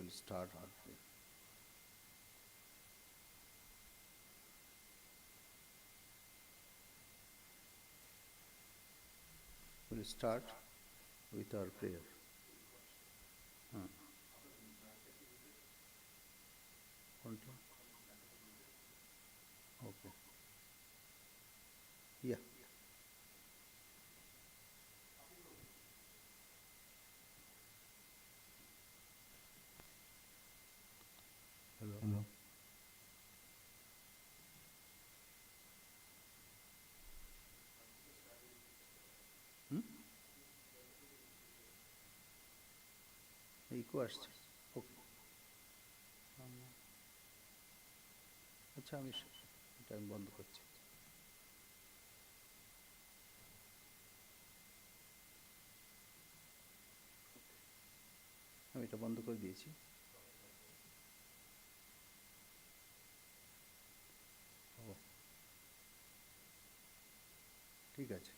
we'll start our prayer. We'll start with our prayer. Okay. Yeah. Hello. Eco আসছে। ওকে, আচ্ছা আমি বন্ধ করছি। আমি এটা বন্ধ করে দিয়েছি। ও ঠিক আছে,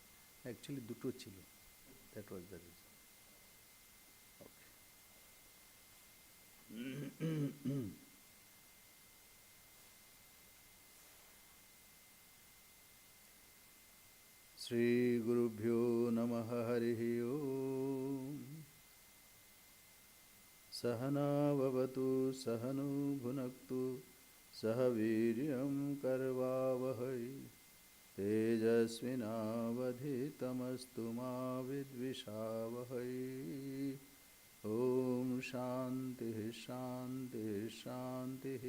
অ্যাকচুয়ালি দুটো ছিল, দ্যাট ওয়াজ দ্য রিজন। ওকে। श्रीगुरुभ्यो नमः। हरिः ओम्। सहना भवतु सहनौ भुनक्तु सह वीर्यं करवावहै तेजस्विनावधीतमस्तु मा विद्विषावहै। ॐ शान्तिः शान्तिः शान्तिः।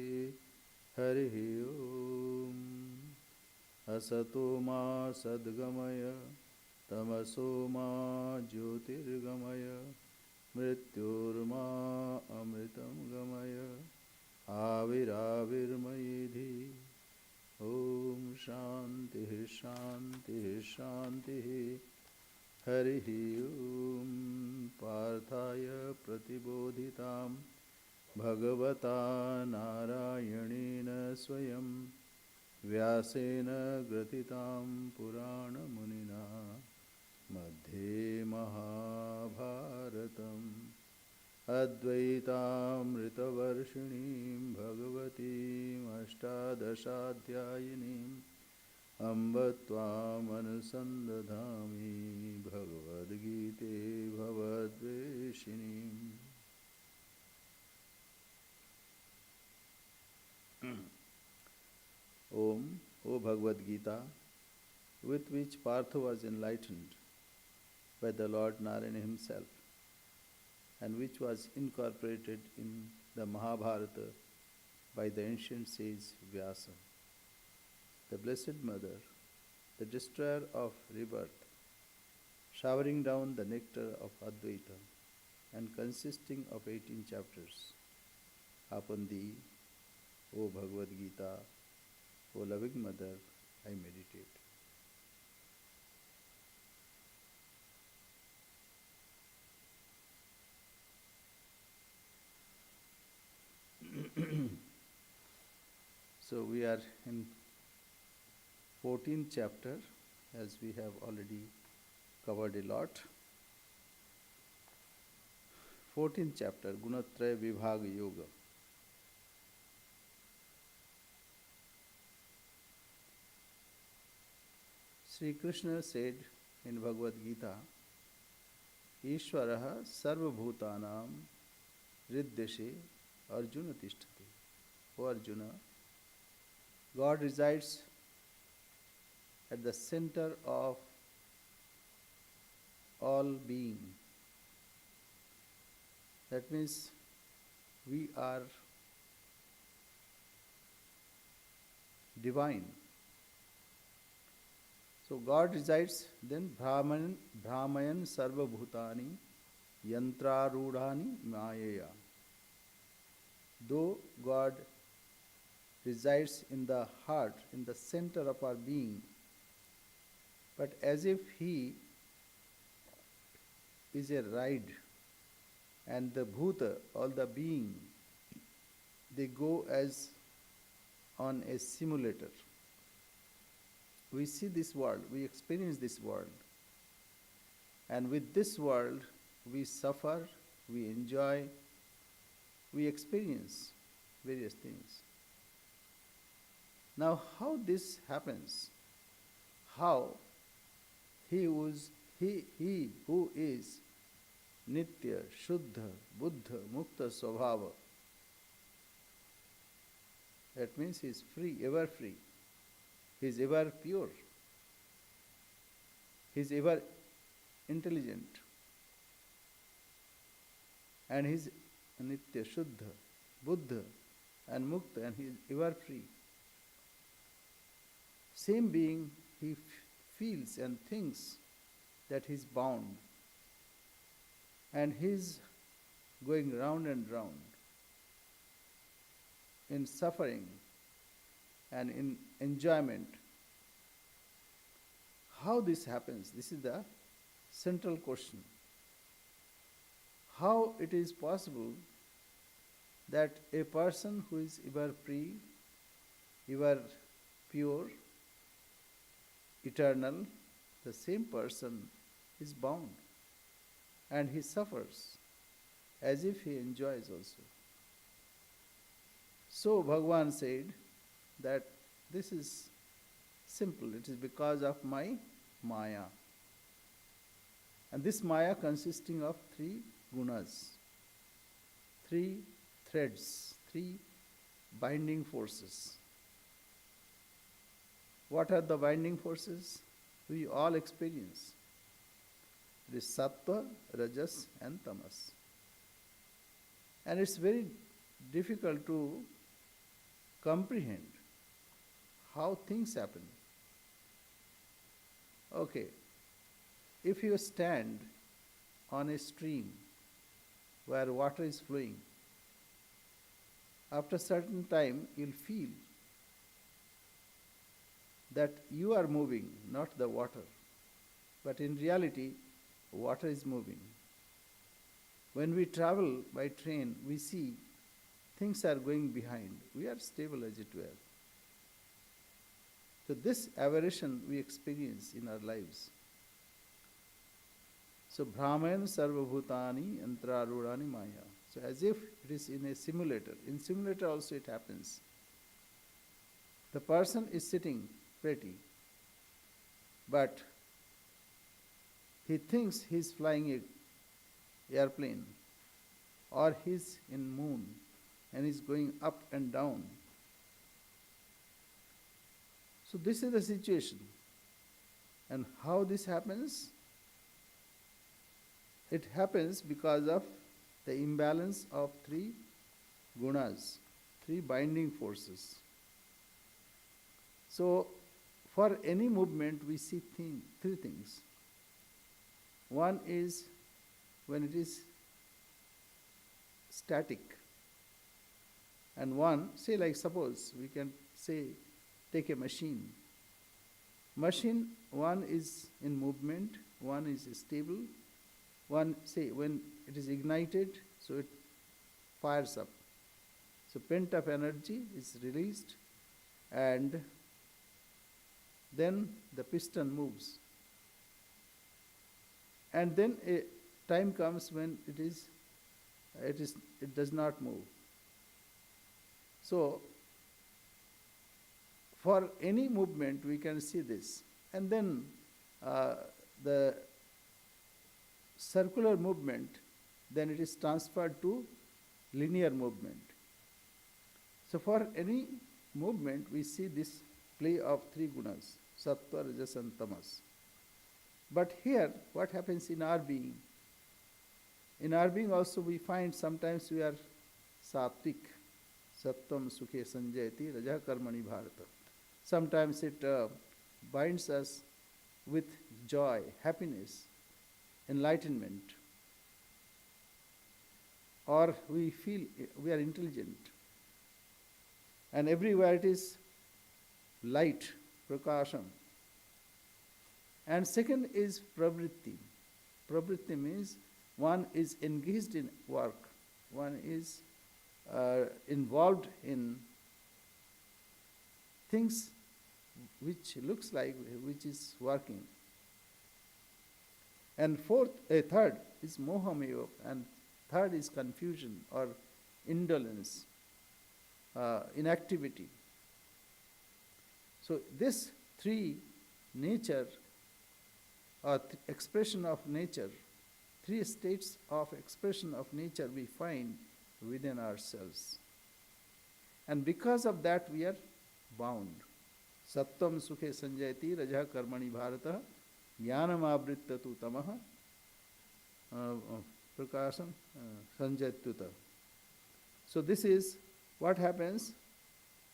हरिः ओम्। असतो मा सद्गमय तमसो मा ज्योतिर्गमय मृत्युर्मा अमृतं गमय आविराविर्मयेधि। ॐ शान्तिः शान्तिः शान्तिः। हरिः ॐ। पार्थाय प्रतिबोधितां भगवता नारायणेन स्वयं व्यासेन ग्रथितां पुराणमुनिना मध्ये महाभारतम् अद्वैतामृतवर्षिणीं भगवतीम् अष्टादशाध्यायिनीम् अम्ब त्वामनुसन्दधामि भगवद्गीते भवद्वेषिणीम्। Om, O Bhagavad Gita, with which Partha was enlightened by the Lord Narayana himself, and which was incorporated in the Mahabharata by the ancient sage Vyasa. The Blessed Mother, the destroyer of rebirth, showering down the nectar of Advaita and consisting of 18 chapters. Upon thee, O Bhagavad Gita, O loving Mother, I meditate. So we are in 14th chapter, as we have already covered a lot. 14th chapter, Gunatraya Vibhaga Yoga. Sri Krishna said in Bhagavad Gita, Ishvaraha sarvabhutanam riddeshe Arjuna tishtati. O Arjuna, God resides at the center of all being. That means we are divine. So God resides, then Brahmayan sarva bhutani yantrarudhani mayaya. Though God resides in the heart, in the center of our being, but as if He is a ride, and the bhuta, all the being, they go as on a simulator. We see this world, we experience this world, and with this world we suffer, we enjoy, we experience various things. Now, how this happens? How he who is Nitya, Shuddha, Buddha, Mukta Swabhava, that means he is free, ever free. He is ever pure. He is ever intelligent. And he is Nitya, Shuddha, Buddha, and Mukta, and he is ever free. Same being, he feels and thinks that he is bound. And he is going round and round in suffering and in enjoyment. How this happens? This is the central question. How it is possible that a person who is ever free, ever pure, eternal, the same person is bound and he suffers as if he enjoys also. So Bhagavan said that this is simple. It is because of my Maya. And this Maya consisting of three gunas, three threads, three binding forces. What are the binding forces? We all experience. It is Sattva, Rajas and Tamas. And it's very difficult to comprehend how things happen. Okay, if you stand on a stream where water is flowing, after a certain time you'll feel that you are moving, not the water. But in reality, water is moving. When we travel by train, we see things are going behind. We are stable as it were. So this aberration we experience in our lives. So Brahman Sarva Bhutani Antararudhani Maya. So as if it is in a simulator. In simulator also it happens. The person is sitting pretty, but he thinks he is flying an airplane or he is in moon and is going up and down. So this is the situation. And how this happens? It happens because of the imbalance of three gunas, three binding forces. So for any movement we see three things. One is when it is static. And one, say like suppose we can say take a machine. Machine, one is in movement, one is stable, one say when it is ignited, so it fires up. So pent up energy is released and then the piston moves. And then a time comes when it does not move. So for any movement we can see this. And then the circular movement, then it is transferred to linear movement. So for any movement we see this play of three gunas, Sattva, Rajas and Tamas. But here what happens in our being? In our being also we find sometimes we are sattvic, Sattvam Sukhe Sanjayati Raja Karmani Bharata. Sometimes it binds us with joy, happiness, enlightenment. Or we feel we are intelligent. And everywhere it is light, prakasham. And second is pravritti. Pravritti means one is engaged in work, one is involved in things which looks like which is working. And third is mohameva, and third is confusion or indolence, inactivity. So this three nature or expression of nature, three states of expression of nature we find within ourselves. And because of that we are bound. Sattvam sukhe sanjayati rajah karmani bharata jnanam avritta tu tamaha prakasam sanjayatuta. So this is what happens.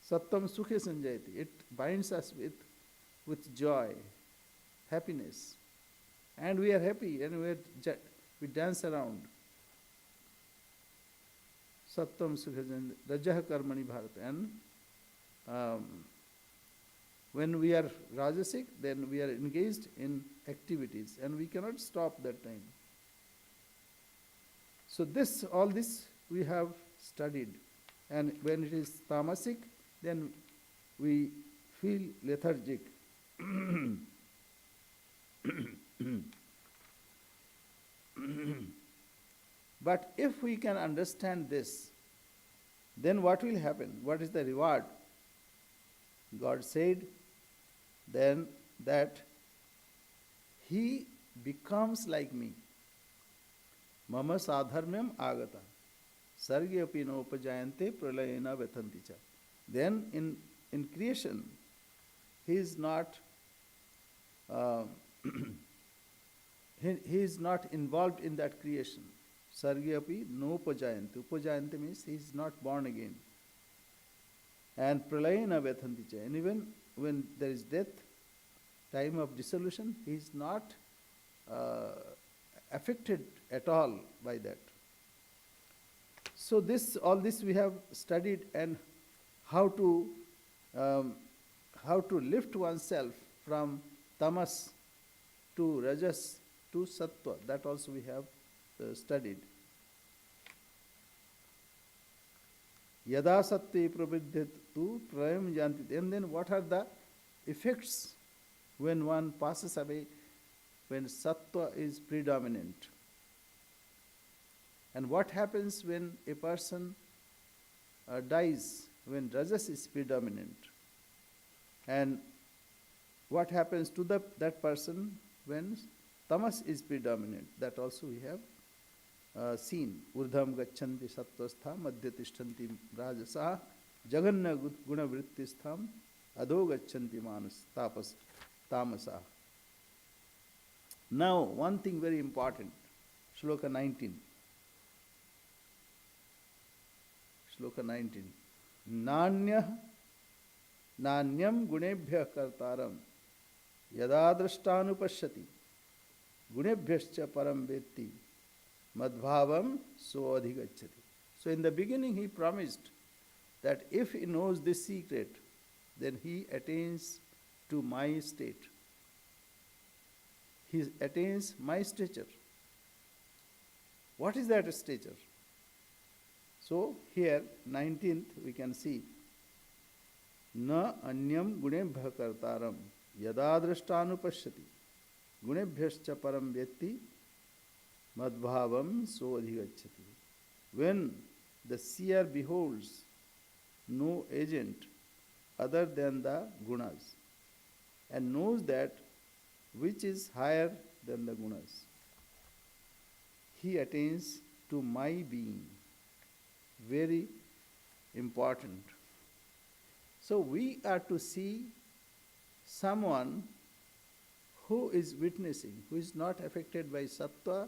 Sattvam sukhe sanjayati. It binds us with joy, happiness. And we are happy and we dance around. Sattvam sukhe sanjayati rajah karmani bharata. And when we are rajasic, then we are engaged in activities and we cannot stop that time. So all this we have studied. And when it is tamasic, then we feel lethargic. But if we can understand this, then what will happen? What is the reward? God said then that he becomes like me. Mama sadharmyam agata. Sarge api nopajayante pralayena vethanti cha. Then in creation, he is not he is not involved in that creation. Sarge api nopajayante. Upajayante means he is not born again. And pralayena vethanti cha. And even when there is death, time of dissolution, he is not affected at all by that. So all this we have studied, and how to lift oneself from tamas to rajas to sattva. That also we have studied. Yada sattve pravidyatu prayam janti. And then what are the effects when one passes away, when sattva is predominant? And what happens when a person dies, when rajas is predominant? And what happens to that person when tamas is predominant? That also we have seen. Urdham gachanti sattvastha madhya tishtanti rajasa jaganna guna vrittistham adho gachanti manas tamasa. Now, one thing very important. Shloka 19. Shloka 19. Nanyam gunebhya kartaram yadadrashtanupashyati gunebhyascha param vetti madbhavam soadhigacchati. So in the beginning he promised that if he knows this secret, then he attains to my state. He attains my stature. What is that stature? So here, 19th, we can see, na anyam gunebhya kartaram yadadrashtanupashyati gunebhyascha param vetti madbhavam soadhigacchati. When the seer beholds no agent other than the gunas and knows that which is higher than the gunas, he attains to my being. Very important. So we are to see someone who is witnessing, who is not affected by sattva,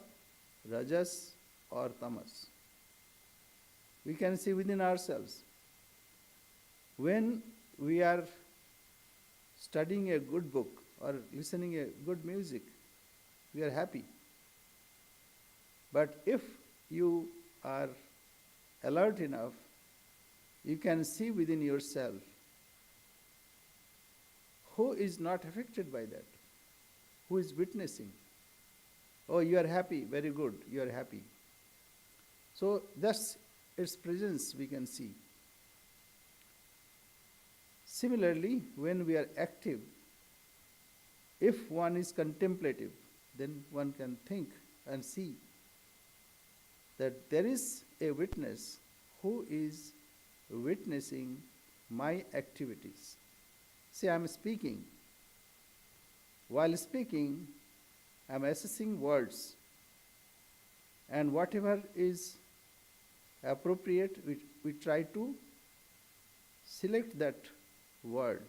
rajas or tamas. We can see within ourselves. When we are studying a good book or listening a good music, we are happy. But if you are alert enough, you can see within yourself who is not affected by that, who is witnessing. Oh, you are happy, very good, you are happy. So thus its presence we can see. Similarly, when we are active, if one is contemplative, then one can think and see that there is a witness who is witnessing my activities. See, I am speaking. While speaking, I am assessing words, and whatever is appropriate, we try to select that word.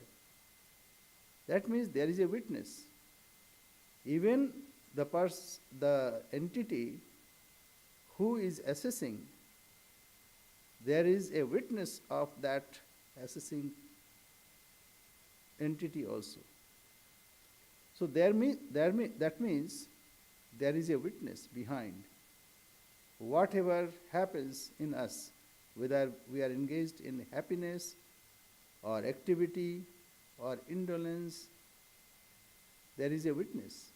That means there is a witness. Even the entity who is assessing, there is a witness of that assessing entity also. So that means there is a witness behind whatever happens in us, whether we are engaged in happiness or activity or indolence, there is a witness.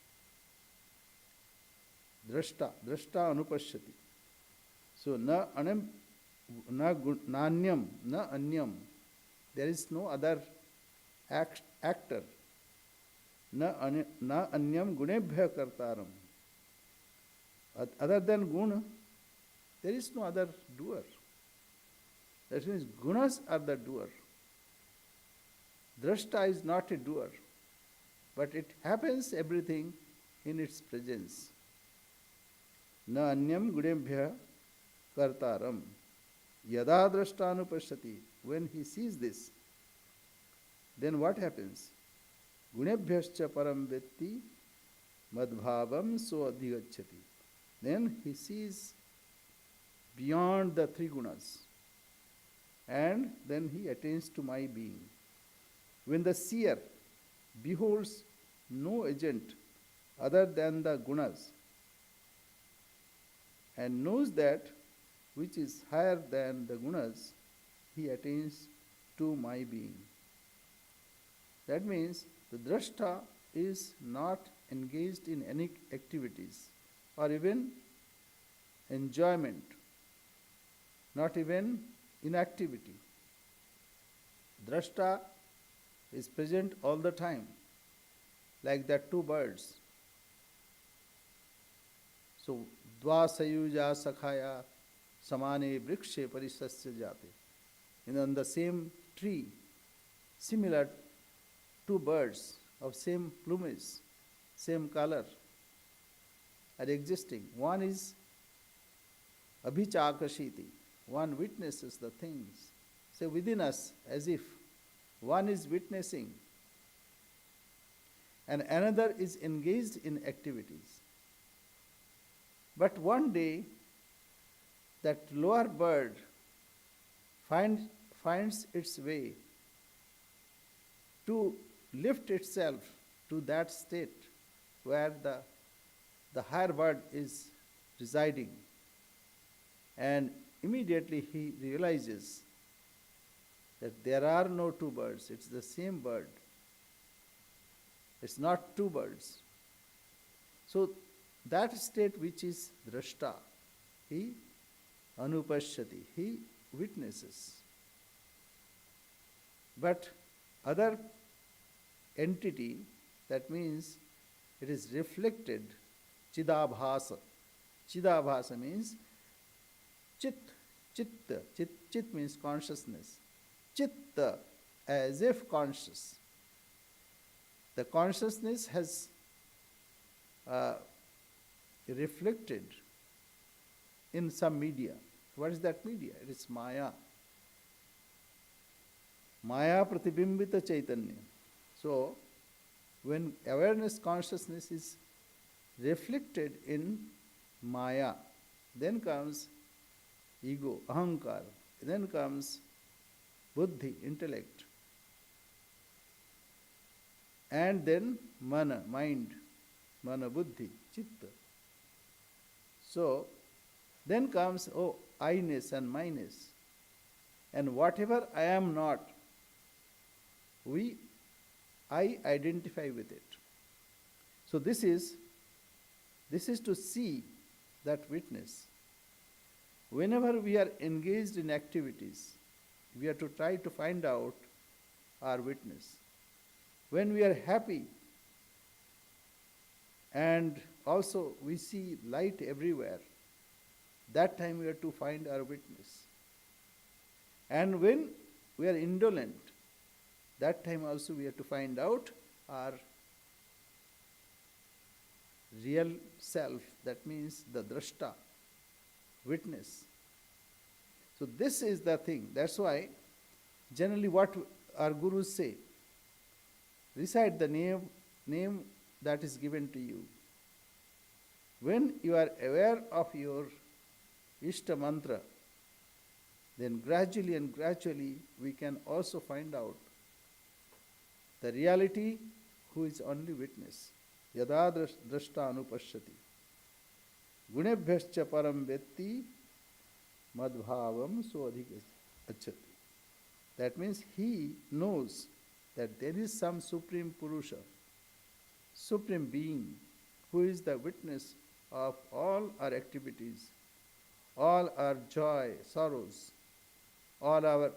Drashta anupashyati. So nanyam, na anyam. There is no other actor. Na anyam gunebhya kartaram. Other than guna, there is no other doer. That means gunas are the doer. Drashta is not a doer, but it happens everything in its presence. Na anyam gunebhya kartaram. Yada drashtanupashyati. When he sees this, then what happens? Gunebhyascha param vetti madbhavam so adhigacchati. Then he sees beyond the three gunas, and then he attains to my being. When the seer beholds no agent other than the gunas and knows that which is higher than the gunas, he attains to my being. That means the drashta is not engaged in any activities or even enjoyment, not even inactivity. Drashta is present all the time, like that two birds. So, dva sayuja sakhaya samane vrikshe parisasya jate. On the same tree, similar two birds of same plumage, same color are existing. One is abhichakashiti. One witnesses the things. So within us, as if one is witnessing and another is engaged in activities. But one day, that lower bird finds its way to lift itself to that state where the higher bird is residing. And immediately he realizes that there are no two birds, it's the same bird. It's not two birds. So that state which is drashta, he anupashyati, he witnesses. But other entity, that means it is reflected, chidabhasa. Chidabhasa means chitta. Chit means consciousness. Chitta, as if conscious. The consciousness has reflected in some media. What is that media? It is Maya. Maya pratibhimbita chaitanya. So, when awareness consciousness is reflected in Maya, then comes ego, ahankar, then comes buddhi, intellect, and then mana, mind, mana buddhi, chitta. So, then comes, I-ness and my-ness. And whatever I am not, I identify with it. So this is to see that witness. Whenever we are engaged in activities, we are to try to find out our witness. When we are happy and also we see light everywhere, that time we are to find our witness. And when we are indolent, that time also we have to find out our real self, that means the drashta, witness. So this is the thing. That's why generally what our gurus say, recite the name that is given to you. When you are aware of your Ishta mantra, then gradually and gradually we can also find out the reality who is only witness. Yada drashta anupashyati. Gunebhyascha param vetti madbhavam so adhikachati. That means he knows that there is some Supreme Purusha, Supreme Being, who is the witness of all our activities, all our joy, sorrows, all our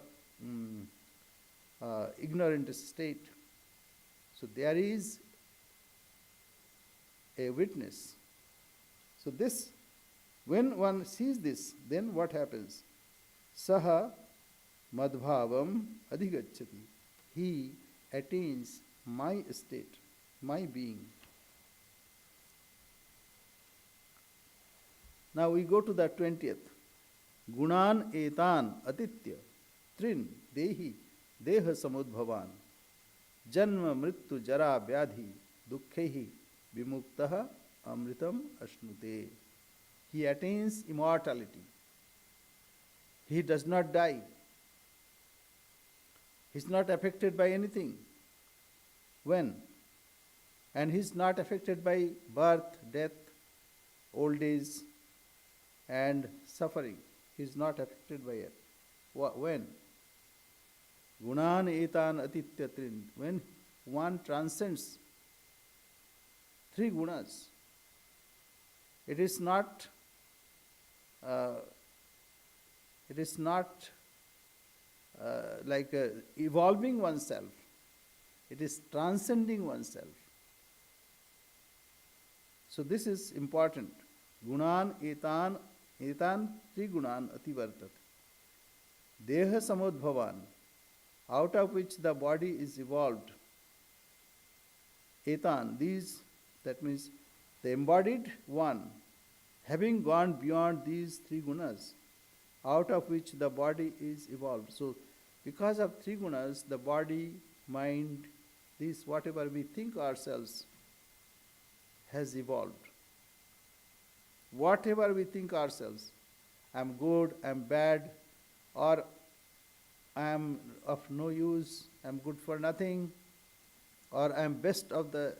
ignorant state. So there is a witness. So this, when one sees this, then what happens? Saha madbhavam adhigacchati. He attains my state, my being. Now we go to the 20th. Gunan etan atitya trin dehi deha samudbhavan janma mrityu jara vyadhi dukkhehi vimuktaha amritam ashnute. He attains immortality. He does not die. He is not affected by anything. When? And he is not affected by birth, death, old age, and suffering. He is not affected by it. When? Gunan etan atityatrin. When one transcends three gunas, it is not like evolving oneself. It is transcending oneself. So this is important. Gunan etan trigunan ativartat. Deha samudbhavan, out of which the body is evolved. Etan, these, that means the embodied one, having gone beyond these three gunas, out of which the body is evolved. So because of three gunas, the body, mind, this whatever we think ourselves has evolved. Whatever we think ourselves, I am good, I am bad, or I am of no use, I am good for nothing, or I am best of the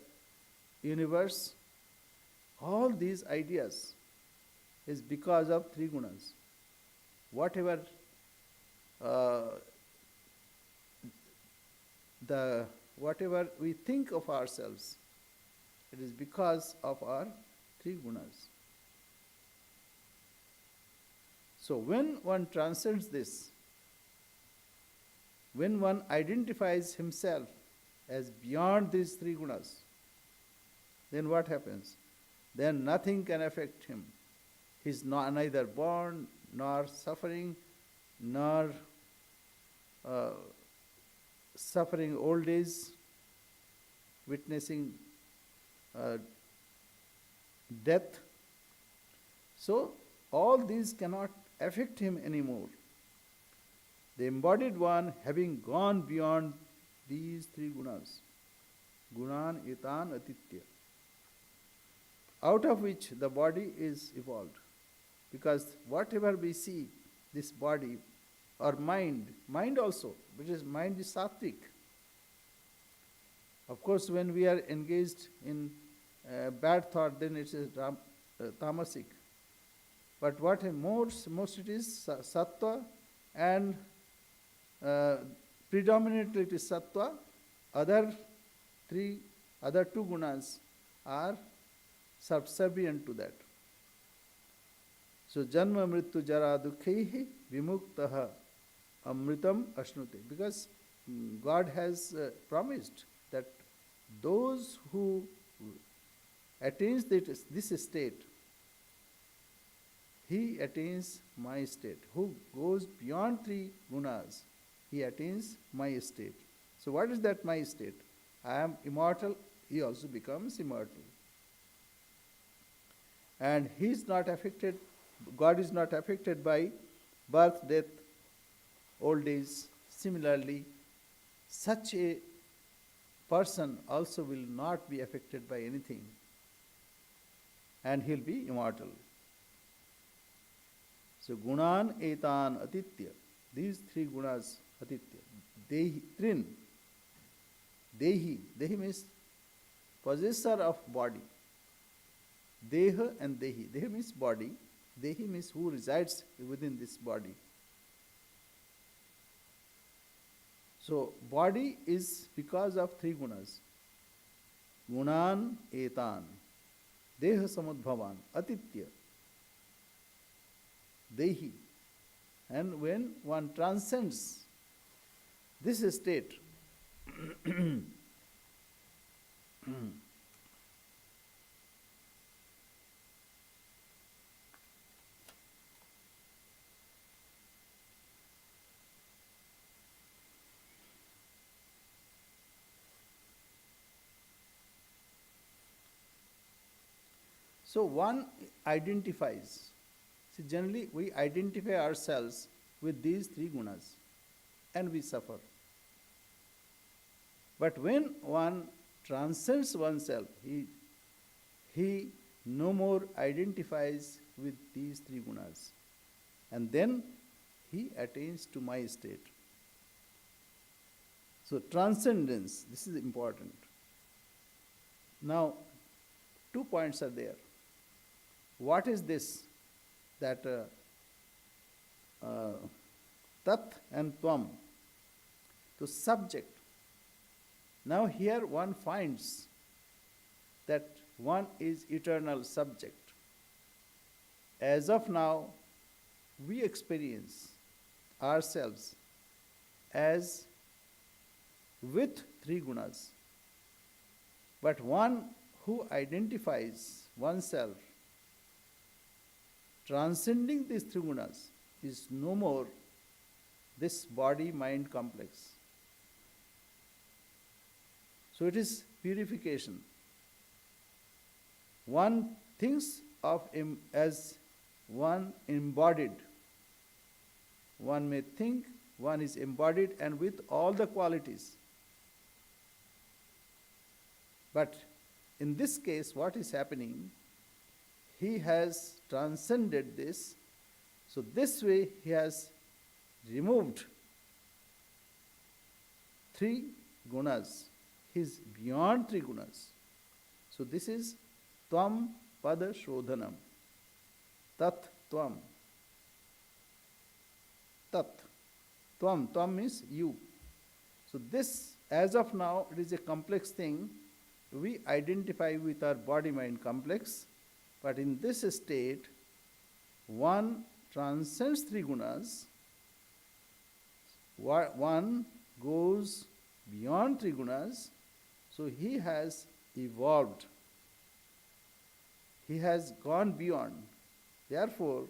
universe, all these ideas is because of three gunas. Whatever whatever we think of ourselves, it is because of our three gunas. So when one transcends this, when one identifies himself as beyond these three gunas, then what happens? Then nothing can affect him. He is neither born, nor suffering, nor suffering old age, witnessing death. So all these cannot affect him anymore. The embodied one having gone beyond these three gunas, gunan etan atitya, out of which the body is evolved. Because whatever we see, this body or mind also, because mind is sattvic. Of course, when we are engaged in bad thought, then it is tamasic. But what most it is sattva, and predominantly it is sattva. Other two gunas are subservient to that. So janma mrityu jara dukkhehi vimuktaha amritam ashnute. Because God has promised that those who attains this state, he attains my state. Who goes beyond three gunas, he attains my state. So, what is that my state? I am immortal, he also becomes immortal. And he is not affected, God is not affected by birth, death, old age. Similarly, such a person also will not be affected by anything, and he'll be immortal. So gunan etan atitya, these three gunas atitya, dehi trin, dehi means possessor of body. Deha and dehi. Deha means body, dehi means who resides within this body. So body is because of three gunas. Gunan etan, deha samudbhavan, atitya, dehi. And when one transcends this state, so one identifies. See, generally we identify ourselves with these three gunas and we suffer. But when one transcends oneself, he no more identifies with these three gunas. And then he attains to my state. So transcendence, this is important. Now, 2 points are there. What is this? That tat and tvam, to subject. Now here one finds that one is eternal subject. As of now, we experience ourselves as with three gunas. But one who identifies oneself transcending these three gunas is no more this body-mind complex. So it is purification. One thinks of him as one embodied. One may think one is embodied and with all the qualities. But in this case, what is happening? He has transcended this. So this way he has removed three gunas. He is beyond three gunas. So this is tvam pada shodhanam. Tat tvam. Tat. Tvam. Tvam means you. So this, as of now, it is a complex thing. We identify with our body-mind complex. But in this state, one transcends three gunas, one goes beyond three gunas, so he has evolved. He has gone beyond. Therefore,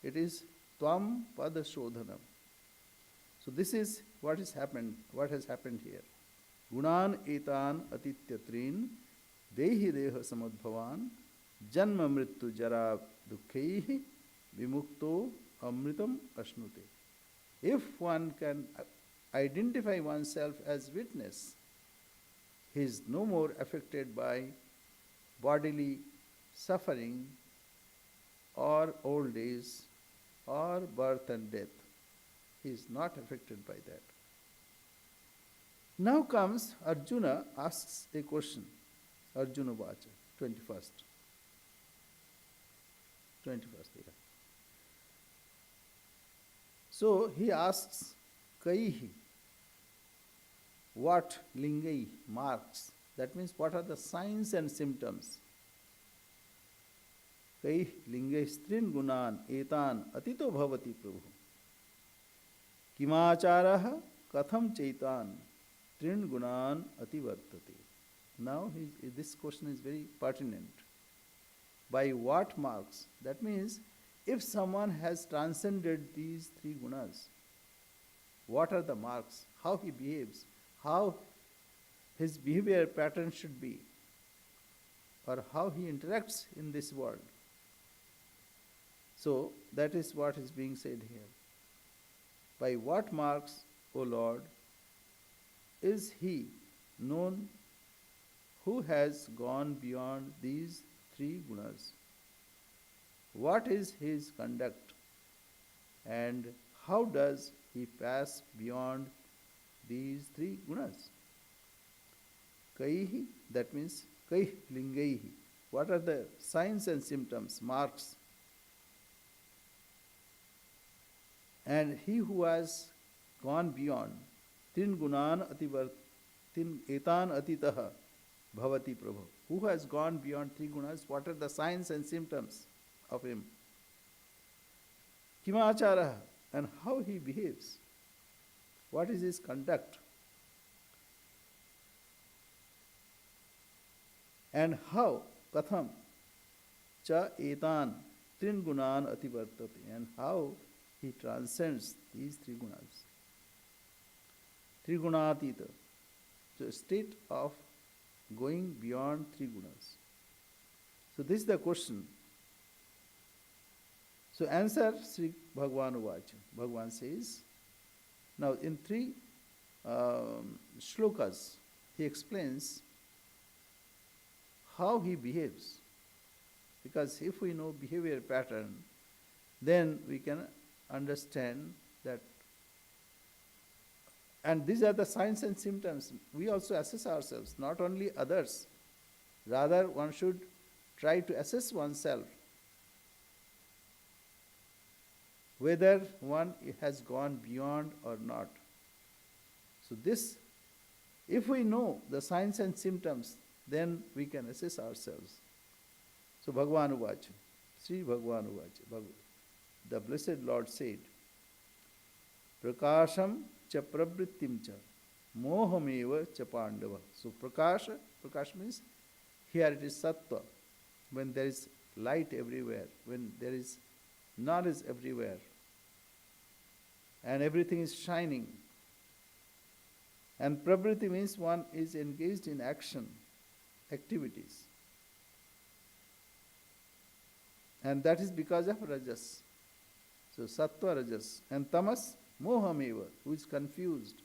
it is tvam pada shodhanam. So this is what has happened here. Gunan etan atityatrin dehi deha samudbhavan janma mrityu jara dukkaihi vimukto amritam ashnute. If one can identify oneself as witness, he is no more affected by bodily suffering or old age or birth and death. He is not affected by that. Now comes Arjuna asks a question. Arjuna Vacha, 21st. So he asks, Kaihi, what lingai, marks? That means what are the signs and symptoms? Kaih lingai strin gunan etan atito bhavati prabhu. Kimacharaha katham chaitan trin gunan ativartate. Now this question is very pertinent. By what marks? That means if someone has transcended these three gunas, what are the marks? How he behaves? How his behavior pattern should be? Or how he interacts in this world? So, that is what is being said here. By what marks, O Lord, is he known who has gone beyond these three gunas? What is his conduct? And how does he pass beyond these three gunas? Kaihi, that means kaih lingaihi. What are the signs and symptoms, marks? And he who has gone beyond tin gunan tin etan atitaha bhavati prabhu. Who has gone beyond three gunas? What are the signs and symptoms of him? Kimachara, and how he behaves. What is his conduct? And how, katham, cha etan trin gunan ativartate, and how he transcends these three gunas. Trigunatita, the state of going beyond three gunas. So this is the question. So answer Sri Bhagwan Uvacha. Bhagwan says, now in three shlokas, he explains how he behaves. Because if we know behavior pattern, then we can understand that. And these are the signs and symptoms. We also assess ourselves, not only others. Rather, one should try to assess oneself, whether one has gone beyond or not. So this, if we know the signs and symptoms, then we can assess ourselves. So Bhagwan Uvacha, Sri Bhagwan Uvacha, the Blessed Lord said, Prakasham cha pravrittim cha mohameva cha pandava. So prakash means, here it is sattva, when there is light everywhere, when there is knowledge everywhere, and everything is shining. And pravriti means one is engaged in action, activities. And that is because of rajas. So sattva, rajas. And tamas, mohameva, who is confused,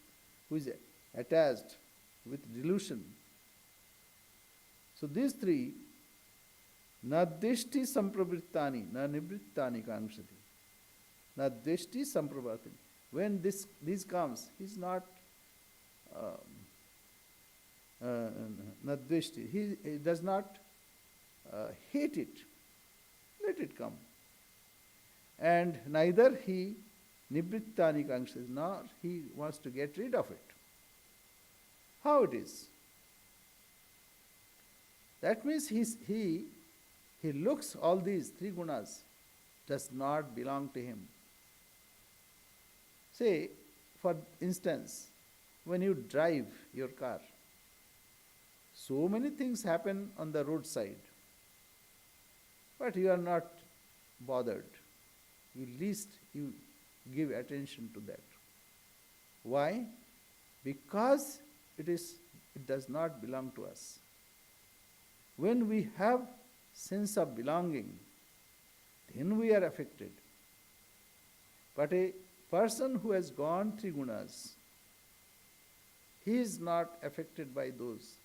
who is attached with delusion. So these three, na deshti sampravrittani, na nivrittani kankshati. Na deshti sampravartani. When this comes, he is not nadveshti. He does not hate it. Let it come. And neither he nibrittani kankshati, nor he wants to get rid of it. How it is? That means he looks all these three gunas does not belong to him. Say, for instance, when you drive your car, so many things happen on the roadside, but you are not bothered. You give attention to that. Why? Because it does not belong to us. When we have sense of belonging, then we are affected. But a person who has gone three gunas, he is not affected by those.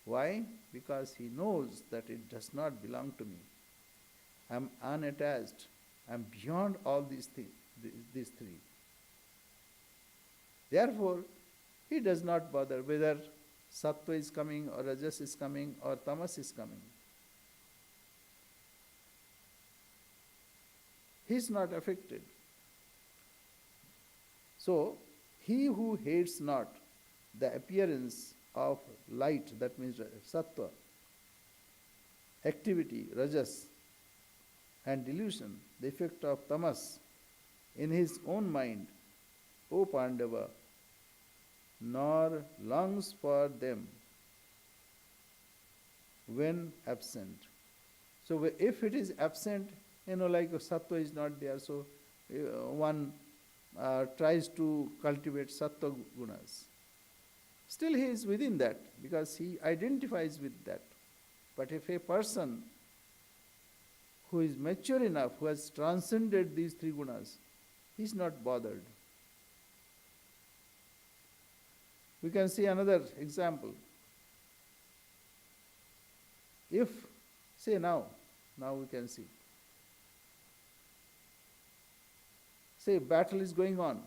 Why? Because he knows that it does not belong to me. I am unattached. I am beyond all these three. Therefore, he does not bother whether sattva is coming or rajas is coming or tamas is coming. He is not affected. So, he who hates not the appearance of light, that means sattva, activity, rajas, and delusion, the effect of tamas, in his own mind, O Pandava, nor longs for them when absent. So if it is absent, Like sattva is not there, so one tries to cultivate sattva gunas. Still he is within that because he identifies with that. But if a person who is mature enough, who has transcended these three gunas, he is not bothered. We can see another example. If, say now we can see. Say battle is going on,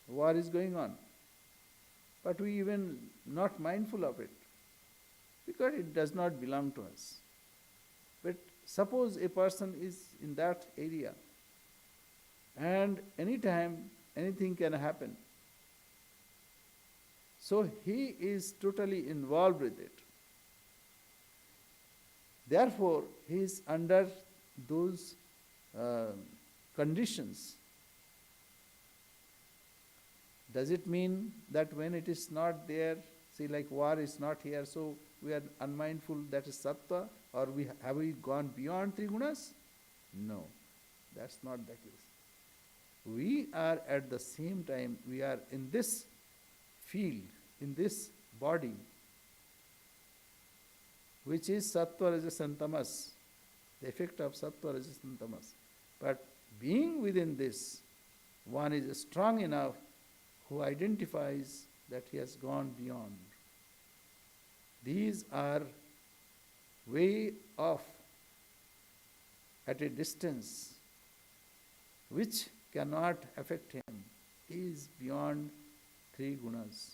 war is going on, but we even not mindful of it because it does not belong to us. But suppose a person is in that area and anytime anything can happen. So he is totally involved with it. Therefore, he is under those conditions. Does it mean that when it is not there, see like war is not here, so we are unmindful, that is sattva, or have we gone beyond three gunas? No, that's not the case. We are at the same time, we are in this field, in this body, which is sattva, rajas and tamas, the effect of sattva, rajas and tamas. But being within this, one is strong enough who identifies that he has gone beyond. These are way off at a distance which cannot affect him. He is beyond three gunas.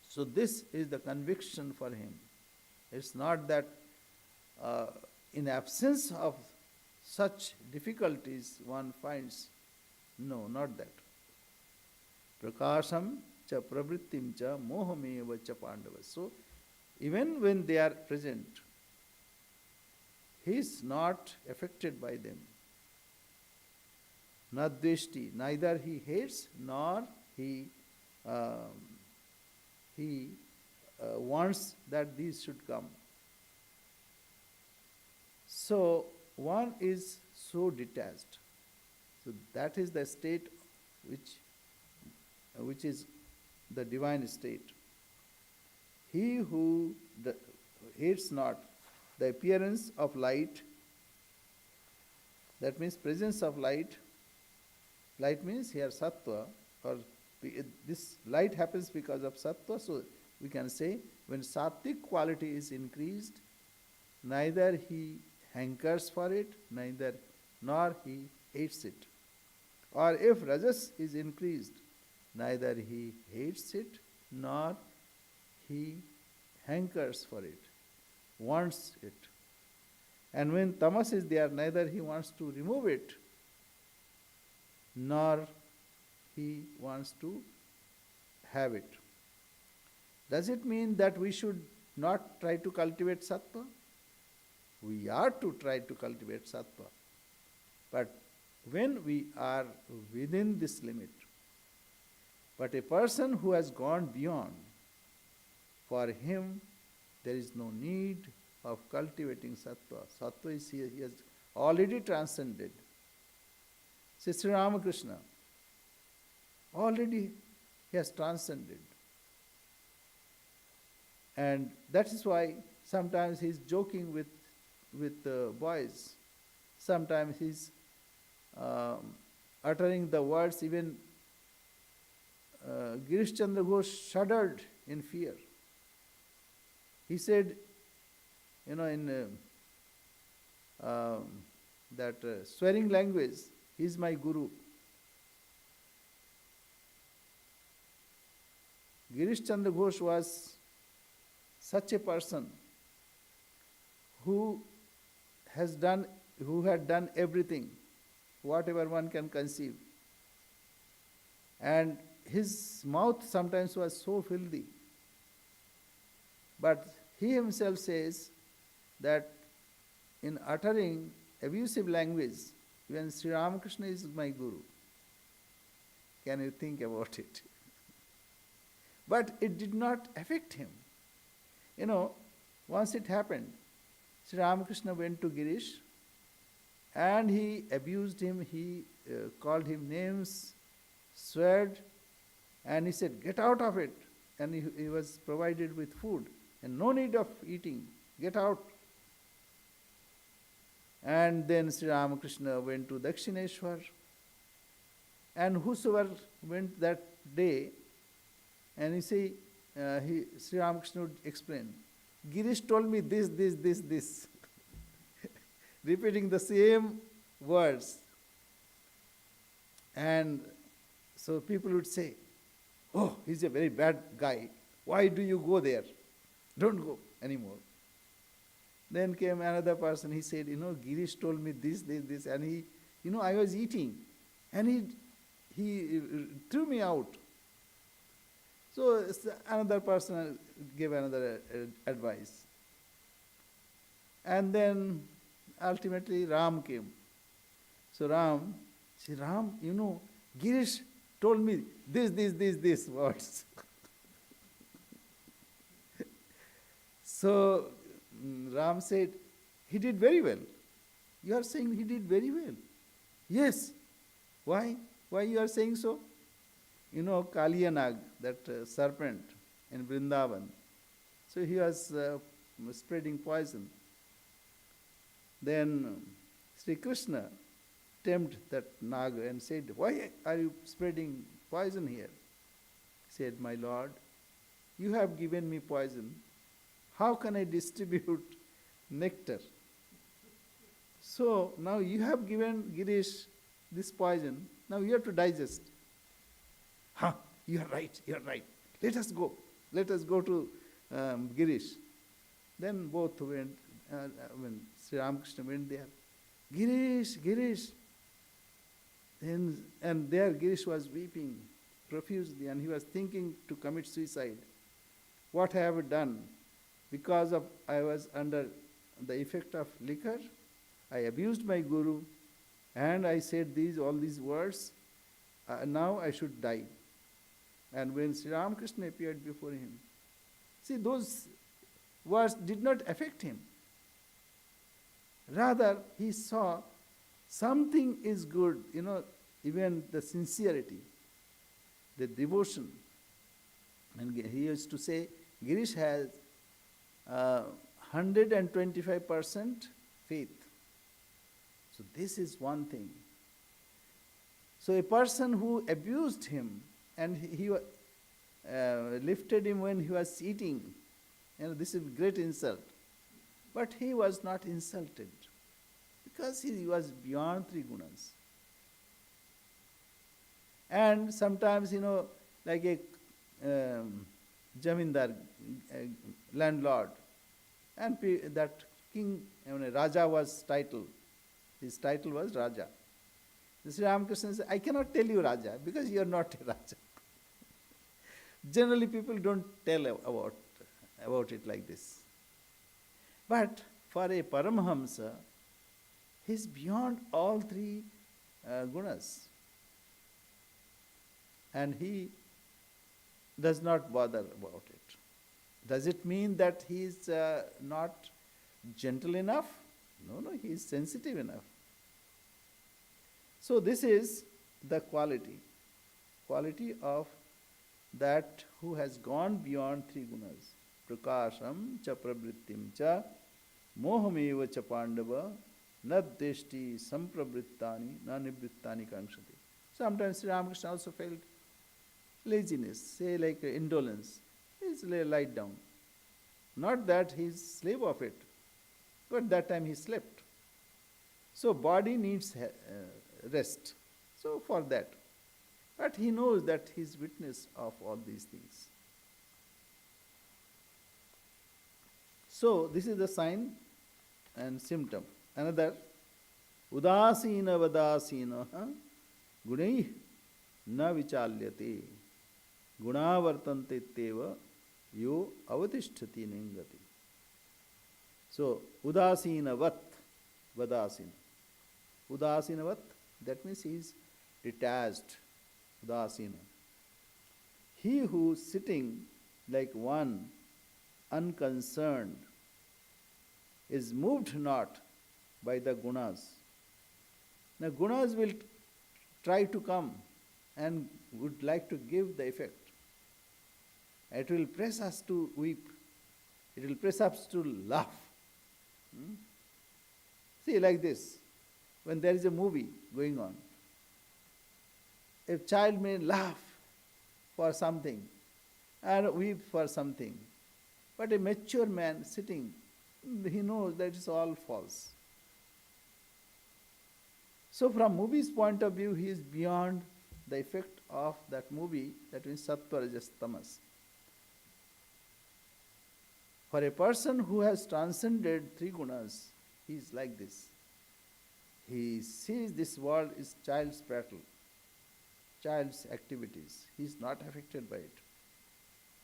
So this is the conviction for him. It's not that in absence of such difficulties one finds, no, not that. Prakasham cha pravrittim cha mohameva cha pandava. So even when they are present, he is not affected by them. Nadveshti, neither he hates nor he wants that these should come. So one is so detached. So that is the state which is the divine state. He who hates not the appearance of light, that means presence of light. Light means here sattva, or this light happens because of sattva, so we can say when sattvic quality is increased, neither he hankers for it, nor he hates it. Or if rajas is increased, neither he hates it, nor he hankers for it, wants it. And when tamas is there, neither he wants to remove it, nor he wants to have it. Does it mean that we should not try to cultivate sattva? We are to try to cultivate sattva. But when we are within this limit, but a person who has gone beyond, for him there is no need of cultivating sattva. Sattva is here, he has already transcended. See, Sri Ramakrishna, already he has transcended. And that is why sometimes he is joking with boys. Sometimes he is uttering the words, even Girish Chandra Ghosh shuddered in fear. He said, in that swearing language, he is my guru. Girish Chandra Ghosh was such a person who had done everything, whatever one can conceive. And his mouth sometimes was so filthy. But he himself says that in uttering abusive language, even Sri Ramakrishna is my guru. Can you think about it? But it did not affect him. Once it happened, Sri Ramakrishna went to Girish And he abused him, he called him names, sweared, and he said, get out of it. And he was provided with food, and no need of eating, get out. And then Sri Ramakrishna went to Dakshineshwar, and whosoever went that day, and Sri Ramakrishna would explain, Girish told me this, repeating the same words. And so people would say, oh, he's a very bad guy. Why do you go there? Don't go anymore. Then came another person, he said, Girish told me this, and he, I was eating, and he threw me out. So another person gave another advice. And then ultimately Ram came. So Ram, Girish told me this words. So Ram said, he did very well. You are saying he did very well. Yes. Why? Why you are saying so? Kaliyanag, that serpent in Vrindavan. So he was spreading poison. Then Sri Krishna tempted that Naga and said, why are you spreading poison here? He said, my lord, you have given me poison. How can I distribute nectar? So now you have given Girish this poison. Now you have to digest. You are right. Let us go to Girish. Then both went, when Sri Ramakrishna went there, Girish. And there Girish was weeping profusely, and he was thinking to commit suicide. What have I done? Because I was under the effect of liquor, I abused my guru, and I said all these words. Now I should die. And when Sri Ramakrishna appeared before him, see, those words did not affect him. Rather, he saw something is good, even the sincerity, the devotion. And he used to say, Girish has 125% faith. So this is one thing. So a person who abused him and he lifted him when he was eating, this is a great insult. But he was not insulted because he was beyond three gunas. And sometimes, like a jamindar, landlord, and that king, Raja was title. His title was Raja. Sri Ramakrishna said, I cannot tell you Raja because you are not a Raja. Generally, people don't tell about it like this. But for a Paramahamsa, he is beyond all three gunas. And he does not bother about it. Does it mean that he is not gentle enough? No, he is sensitive enough. So this is the quality of that who has gone beyond three gunas. Prakasham cha pravrittim cha mohameva cha pandava naddeshti sampravrittani na nivrittani kankshati. Sometimes Sri Ramakrishna also felt laziness, say like indolence. He's lied down. Not that he's slave of it, but that time he slept. So body needs rest. So for that. But he knows that he is witness of all these things. So this is the sign and symptom. Another, udasina vadasina gunai na vichalyate gunavartante teva yo avatisthati ningati. So udasina vat vadasina. Udasina vat, that means he is detached. Udasina. He who is sitting like one unconcerned is moved not by the gunas Now gunas will try to come and would like to give the effect. It will press us to weep. It will press us to laugh. Hmm? See, like this, when there is a movie going on, a child may laugh for something and weep for something. But a mature man sitting, he knows that it's all false. So from movie's point of view, he is beyond the effect of that movie, that means sattva, rajas, tamas. For a person who has transcended three gunas, he is like this. He sees this world is child's prattle, child's activities. He is not affected by it.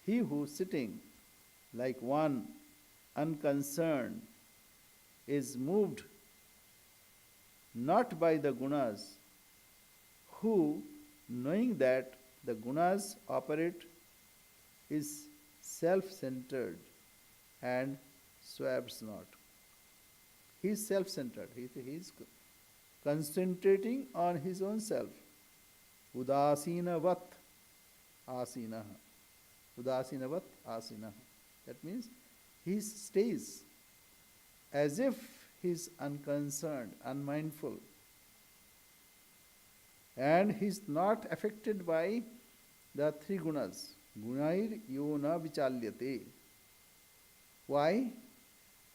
He who is sitting like one unconcerned is moved not by the gunas, who, knowing that the gunas operate, is self-centered and swerves not. He is self-centered. He is concentrating on his own self. Udasinavat asinaha. Udasinavat asinaha. That means he stays as if he is unconcerned, unmindful. And he is not affected by the three gunas. Gunair yona vichalyate. Why?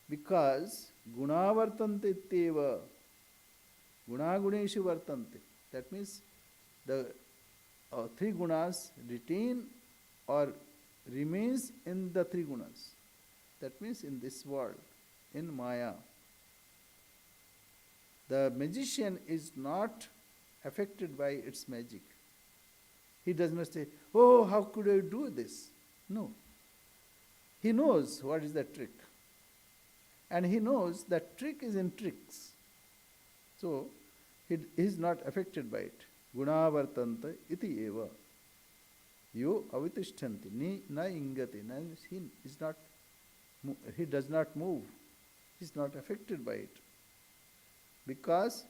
Because guna vartante teva. Guna guneshu vartante. That means the three gunas retain or remains in the three gunas. That means in this world, in Maya. The magician is not affected by its magic. He does not say, oh, how could I do this? No. He knows what is the trick. And he knows that trick is in tricks. So, he is not affected by it. Guna vartanta iti eva. Yo avitishtanti ni na ingati. He does not move. He is not affected by it. Because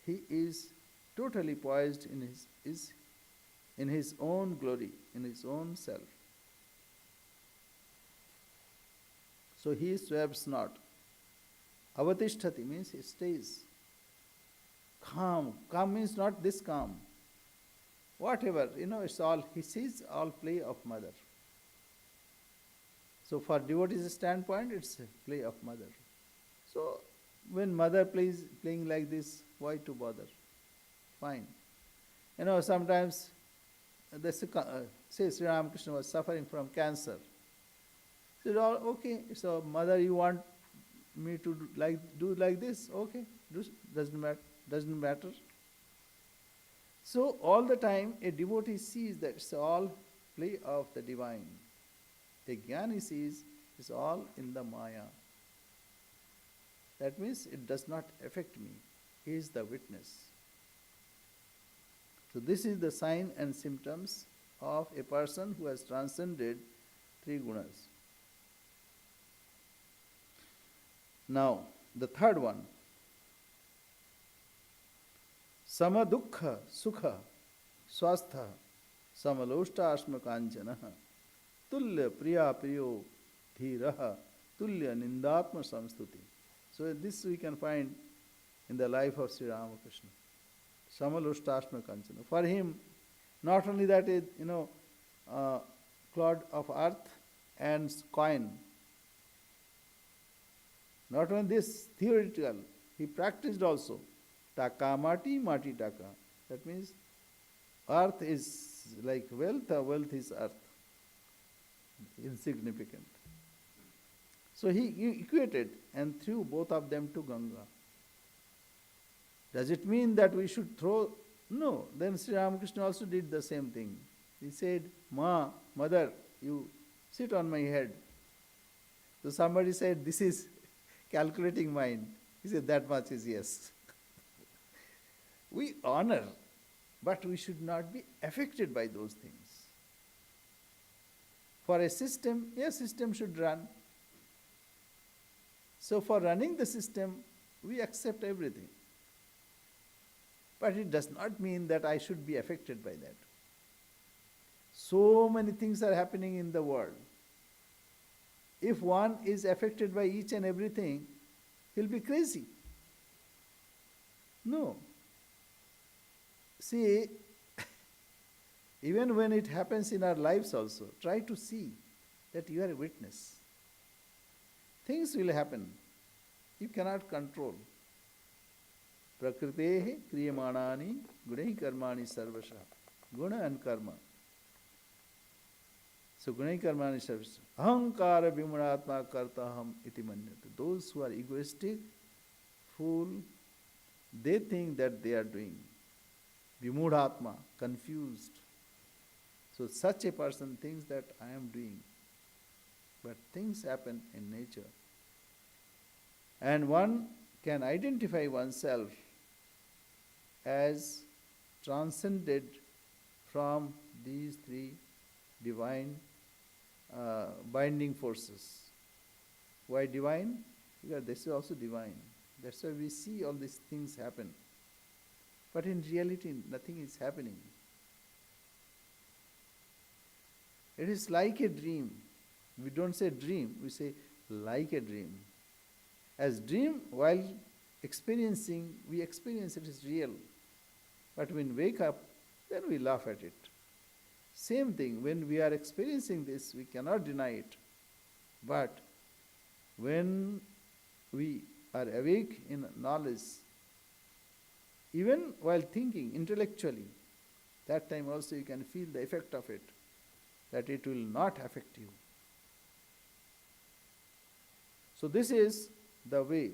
he is totally poised in his own glory, in his own self. So he swerves not. Avatishtati means he stays. Calm. Calm means not this calm. Whatever, it's all, he sees all play of mother. So for devotee's standpoint, it's a play of mother. So when mother playing like this, why to bother? Fine. Sometimes, say Sri Ramakrishna was suffering from cancer. He said, oh, okay, so mother, you want me to do like this? Okay, doesn't matter. So all the time a devotee sees that it's all play of the divine. A jnani sees it's all in the Maya. That means it does not affect me. He is the witness. So this is the sign and symptoms of a person who has transcended three gunas. Now, the third one. Sama dukkha sukha swastha samaloshta ashma kanchanaha tulya priya priyo dhiraha tulya nindatma samstuti. So this we can find in the life of Sri Ramakrishna. Samaloshta kanchana. For him, not only that is, clod of earth and coin. Not only this, theoretical, he practiced also. Taka mati, mati taka. That means earth is like wealth, wealth is earth. Insignificant. So he equated and threw both of them to Ganga. Does it mean that we should throw? No. Then Sri Ramakrishna also did the same thing. He said, mother, you sit on my head. So somebody said, this is calculating mind. He said, that much is yes. We honor, but we should not be affected by those things. For a system should run. So for running the system, we accept everything. But it does not mean that I should be affected by that. So many things are happening in the world. If one is affected by each and everything, he'll be crazy. No. See, even when it happens in our lives also, try to see that you are a witness. Things will happen. You cannot control. Prakritehe kriyamanani gunai karmani sarvasha. Guna and karma. So gunai karmani sarvasha. Ahankara vimuratma kartaham iti manyate. Those who are egoistic, fool, they think that they are doing. Vimudhatma, confused. So such a person thinks that I am doing. But things happen in nature. And one can identify oneself as transcended from these three divine binding forces. Why divine? Because this is also divine. That's why we see all these things happen. But in reality, nothing is happening. It is like a dream. We don't say dream, we say like a dream. As dream, while experiencing, we experience it is real. But when we wake up, then we laugh at it. Same thing, when we are experiencing this, we cannot deny it. But when we are awake in knowledge, even while thinking intellectually, that time also you can feel the effect of it, that it will not affect you. So this is the way.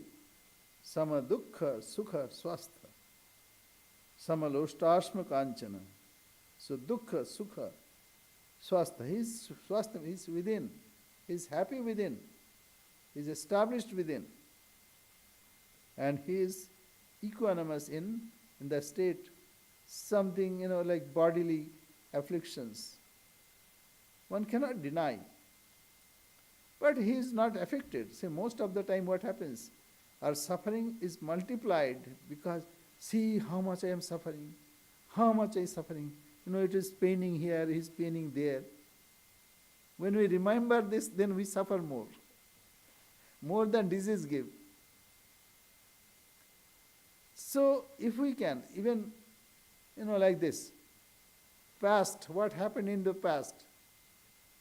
Sama dukkha sukha swastha. Sama loshtasma kanchana. So dukkha sukha swastha. His swastha is within. He is happy within. He is established within. And he is equanimous in the state, something, like bodily afflictions. One cannot deny. But he is not affected. See, most of the time what happens? Our suffering is multiplied because, see how much I am suffering, how much I am suffering. It is paining here, it is paining there. When we remember this, then we suffer more than disease give. So, if we can, even, like this, past, what happened in the past,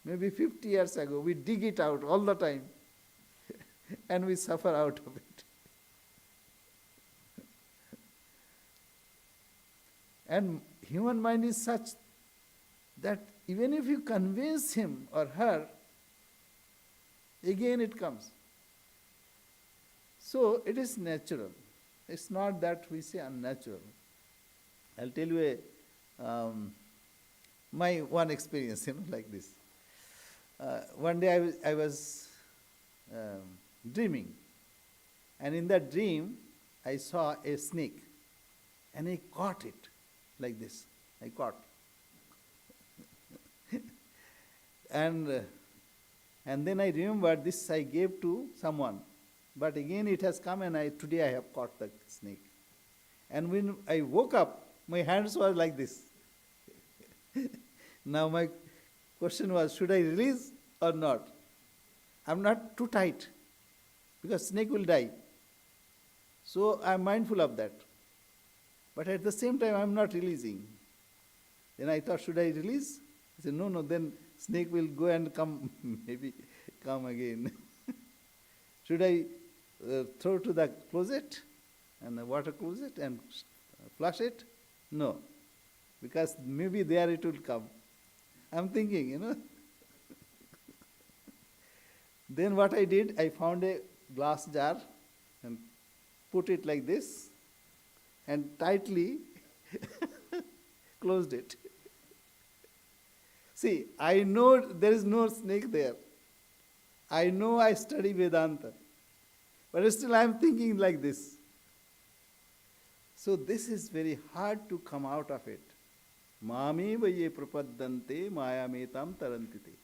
maybe 50 years ago, we dig it out all the time and we suffer out of it. And human mind is such that even if you convince him or her, again it comes. So it is natural. It's not that we say unnatural. I'll tell you my one experience, like this. One day I was dreaming, and in that dream I saw a snake, and I caught it like this. I caught, and then I remembered this I gave to someone, but again it has come, and today I have caught the snake. And when I woke up, my hands were like this. Now my question was, should I release or not? I'm not too tight, because snake will die. So I'm mindful of that. But at the same time, I'm not releasing. Then I thought, should I release? I said, no, then snake will go and come, maybe come again. Should I throw to the closet, and the water closet, and flush it? No, because maybe there it will come. I'm thinking, Then what I did, I found a glass jar and put it like this and tightly closed it. See, I know there is no snake there. I know I study Vedanta. But still I am thinking like this. So this is very hard to come out of it. Mameva ye prapaddante mayametam tarantite.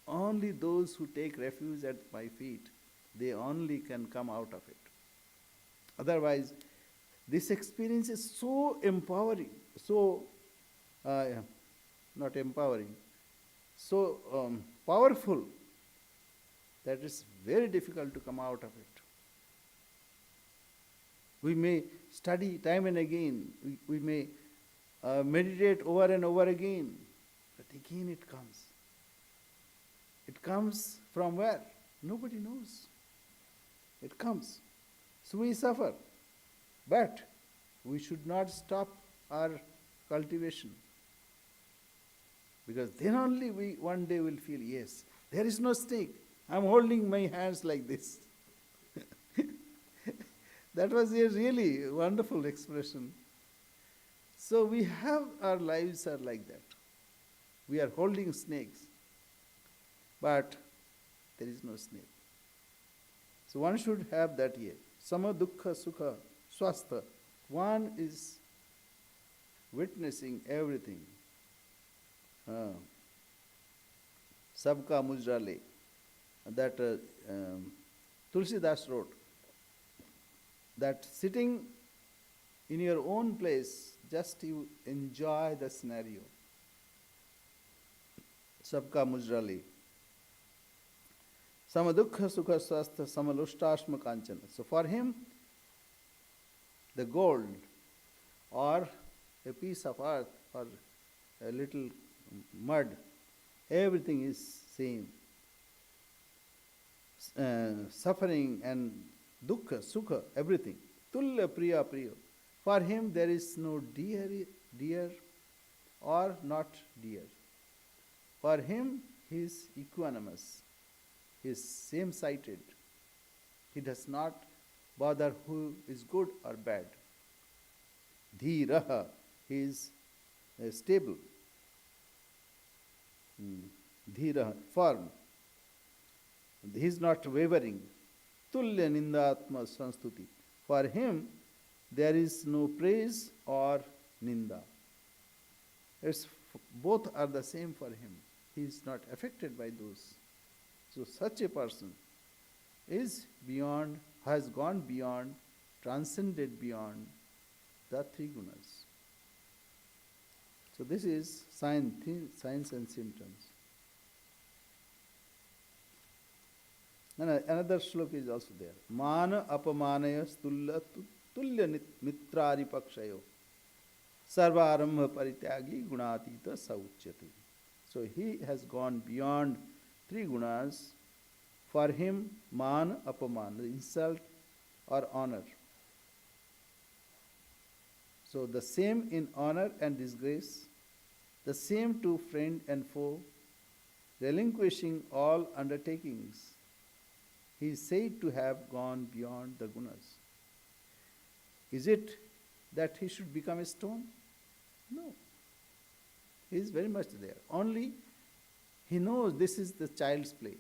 Only those who take refuge at my feet, they only can come out of it. Otherwise, This experience is so empowering, so uh, not empowering, so powerful that it's very difficult to come out of it. We may study time and again, we may meditate over and over again, but again it comes. It comes from where? Nobody knows. It comes. So we suffer. But we should not stop our cultivation. Because then only we one day will feel, yes, there is no snake. I'm holding my hands like this. That was a really wonderful expression. So we have, our lives are like that. We are holding snakes, but there is no snake. So one should have that here. Sama dukkha sukha swastha. One is witnessing everything. Sabka mujrale. That Tulsidas wrote that sitting in your own place, just you enjoy the scenario. Sabka mujrale. Samadukha sukha swastha samalushtashma kanchana. So for him, the gold or a piece of earth or a little mud, everything is same. Suffering and dukkha, sukha, everything. Tulya priya priya. For him there is no dear or not dear. For him he is equanimous. He is same-sighted. He does not bother who is good or bad. Dhiraha, he is stable. Dhiraha, firm. He is not wavering. Tulya nindatma sanstuti. For him, there is no praise or ninda. Both are the same for him. He is not affected by those. So such a person is beyond, has gone beyond, transcended beyond the three gunas. So this is signs and symptoms. And another shloka is also there. Mana apamanaya tulya mitrari pakshayo sarvarambha parityagi gunatita sauchyati. So he has gone beyond three gunas. For him, man, apaman, insult or honor. So the same in honor and disgrace, the same to friend and foe, relinquishing all undertakings. He is said to have gone beyond the gunas. Is it that he should become a stone? No. He is very much there. Only he knows this is the child's play.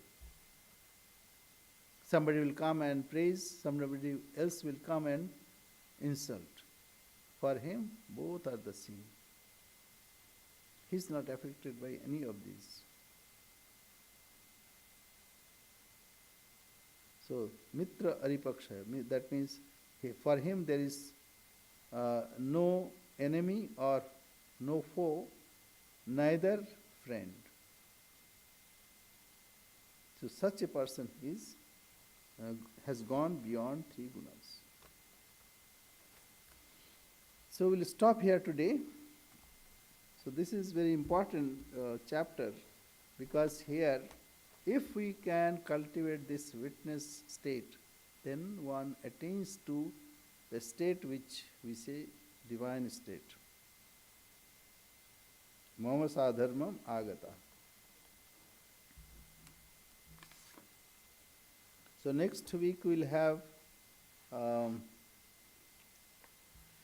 Somebody will come and praise, somebody else will come and insult. For him, both are the same. He is not affected by any of these. So, mitra aripaksha, that means for him there is no enemy or no foe, neither friend. So such a person has gone beyond three gunas. So we'll stop here today. So this is very important chapter, because here, if we can cultivate this witness state, then one attains to the state which we say divine state. Mama sadharmam agata. So next week we'll have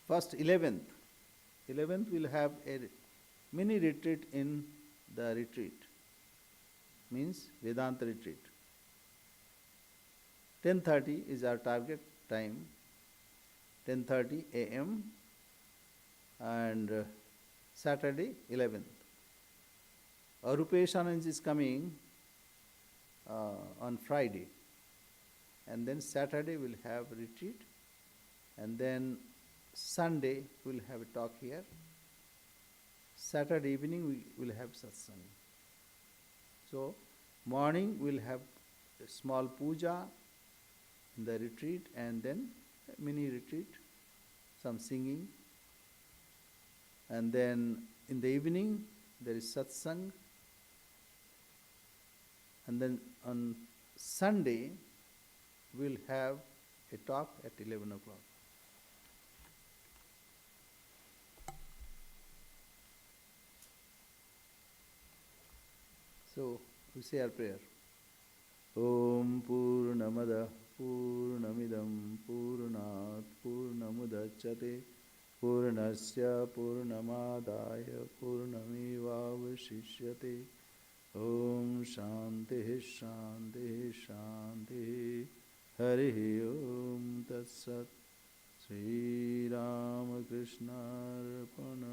first 11th. 11th we'll have a mini retreat in the retreat. Means Vedanta retreat. 10:30 is our target time. 10:30 a.m. and Saturday 11th. Rupesh Anand is coming on Friday. And then Saturday we'll have retreat. And then Sunday we'll have a talk here. Saturday evening we will have satsang. So morning we'll have a small puja in the retreat and then a mini retreat, some singing. And then in the evening there is satsang. And then on Sunday we'll have a talk at 11 o'clock. So we say our prayer. Om Purnamada Purnamidam Purnat Purnamudachyate Purnasya Purnamadaya Purnamevavashishyate. Om Shanti Shanti Shanti. Hari Om Tat Sat. Sri Ramakrishna Arpana.